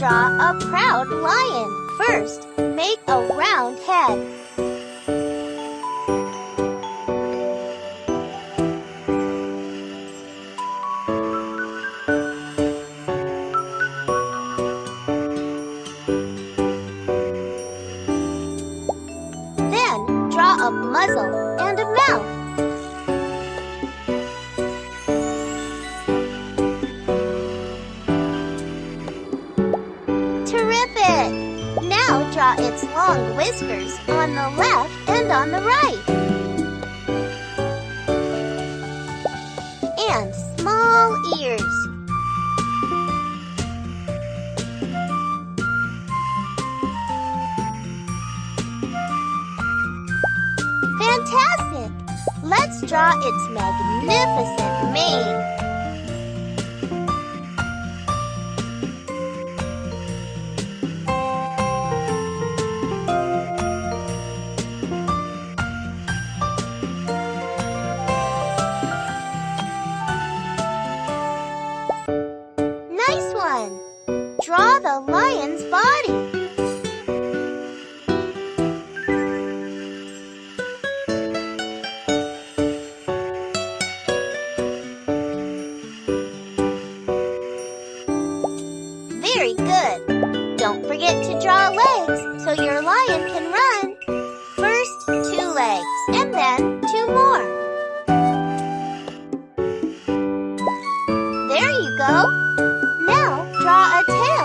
draw a proud lion. First, make a round head. Then, draw a muzzle and a mouth. Terrific! Now draw its long whiskers on the left and on the right. And small ears. Fantastic! Let's draw its magnificent mane. Nice one! Draw the lion's body. Very good. Don't forget to draw legs so your lion can run. First 2 legs and then 2 more. There you go. Now draw a tail.